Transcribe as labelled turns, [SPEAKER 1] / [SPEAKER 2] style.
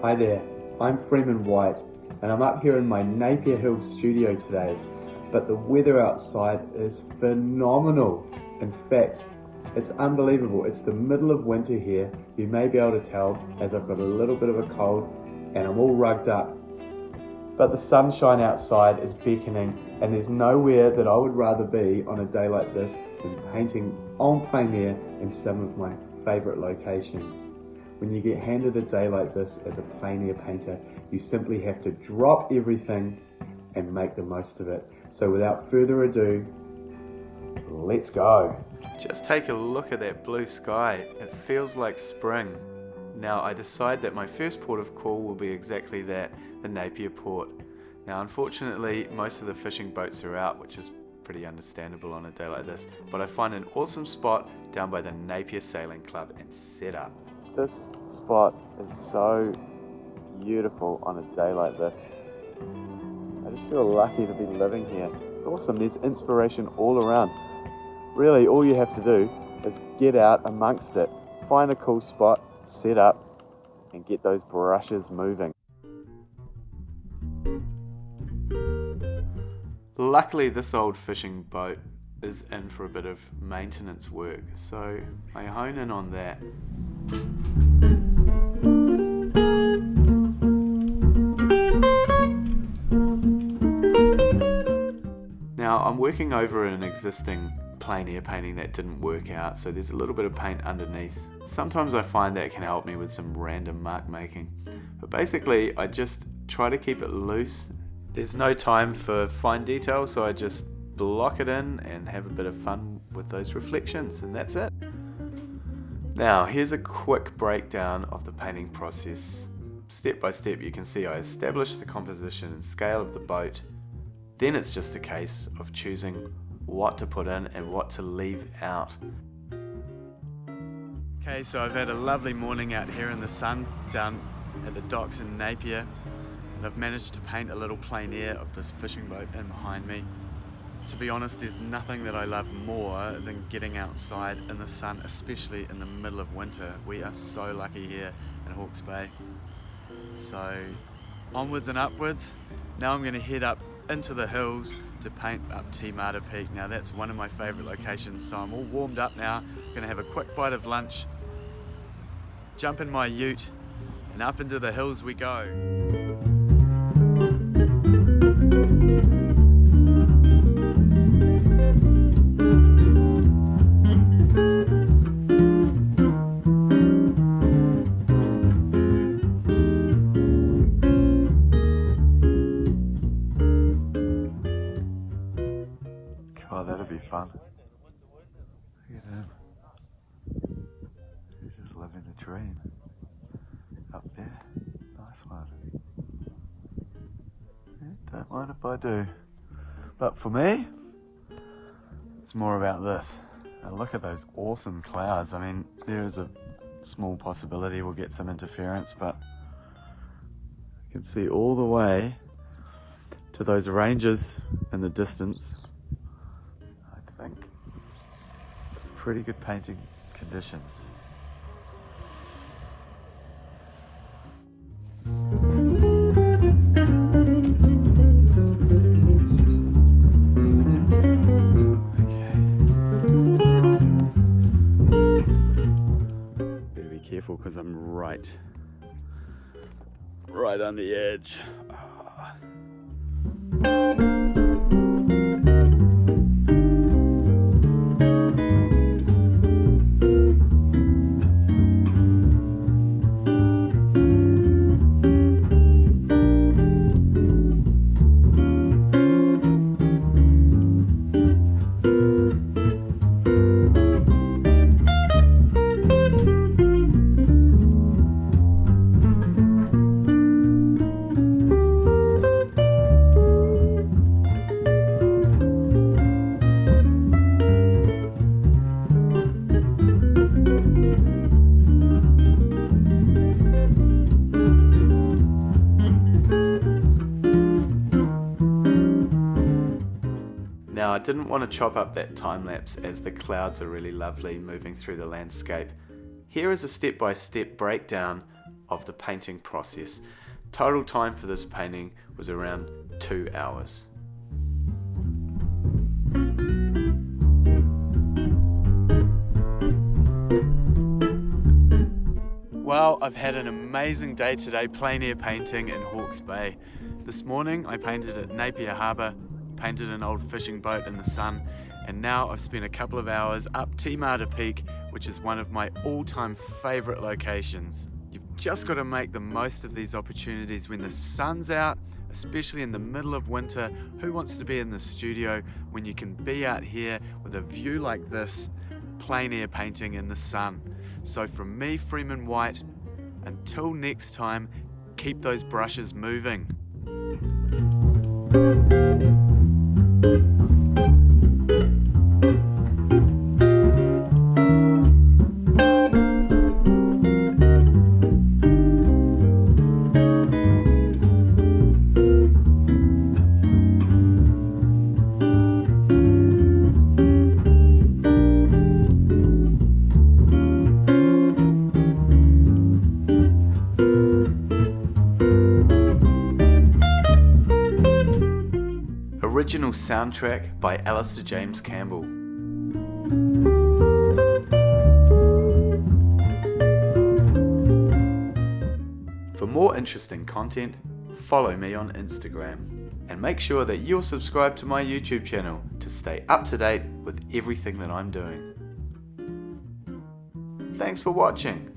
[SPEAKER 1] Hi there, I'm Freeman White and I'm up here in my Napier Hill studio today, but the weather outside is phenomenal. In fact, it's unbelievable. It's the middle of winter here. You may be able to tell as I've got a little bit of a cold and I'm all rugged up. But the sunshine outside is beckoning and there's nowhere that I would rather be on a day like this than painting en plein air in some of my favourite locations. When you get handed a day like this as a plein air painter, you simply have to drop everything and make the most of it. So without further ado, let's go.
[SPEAKER 2] Just take a look at that blue sky. It feels like spring. Now I decide that my first port of call will be exactly that, the Napier port. Now unfortunately most of the fishing boats are out, which is pretty understandable on a day like this, but I find an awesome spot down by the Napier Sailing Club and set up. This spot is so beautiful on a day like this. I just feel lucky to be living here. It's awesome, there's inspiration all around. Really, all you have to do is get out amongst it, find a cool spot, set up, and get those brushes moving. Luckily, this old fishing boat is in for a bit of maintenance work, so I hone in on that. Now, I'm working over an existing plein air painting that didn't work out, so there's a little bit of paint underneath. Sometimes I find that can help me with some random mark making, but basically I just try to keep it loose. There's no time for fine detail, so I just block it in and have a bit of fun with those reflections, and that's it. Now here's a quick breakdown of the painting process. Step by step you can see I established the composition and scale of the boat. Then it's just a case of choosing what to put in and what to leave out. Okay, so I've had a lovely morning out here in the sun down at the docks in Napier, and I've managed to paint a little plein air of this fishing boat in behind me. To be honest, there's nothing that I love more than getting outside in the sun, especially in the middle of winter. We are so lucky here in Hawke's Bay. So onwards and upwards. Now I'm going to head up into the hills to paint up Te Peak. Now that's one of my favourite locations, so I'm all warmed up now. Going to have a quick bite of lunch, jump in my ute, and up into the hills we go. Oh, that'll be fun. Look at him. He's just living the dream. Up there. Nice one. Yeah, don't mind if I do. But for me, it's more about this. Now look at those awesome clouds. I mean, there is a small possibility we'll get some interference, but you can see all the way to those ranges in the distance. I think it's pretty good painting conditions. Better be careful because I'm right on the edge. Now I didn't want to chop up that time-lapse as the clouds are really lovely moving through the landscape. Here is a step-by-step breakdown of the painting process. Total time for this painting was around 2 hours. Well, I've had an amazing day today plein air painting in Hawke's Bay. This morning I painted at Napier harbour, painted an old fishing boat in the sun, and now I've spent a couple of hours up Te Peak, which is one of my all-time favourite locations. You've just got to make the most of these opportunities when the sun's out, especially in the middle of winter. Who wants to be in the studio when you can be out here with a view like this, plein air painting in the sun? So from me, Freeman White, until next time, keep those brushes moving. Original soundtrack by Alistair James Campbell. For more interesting content, follow me on Instagram. And make sure that you're subscribed to my YouTube channel to stay up to date with everything that I'm doing. Thanks for watching.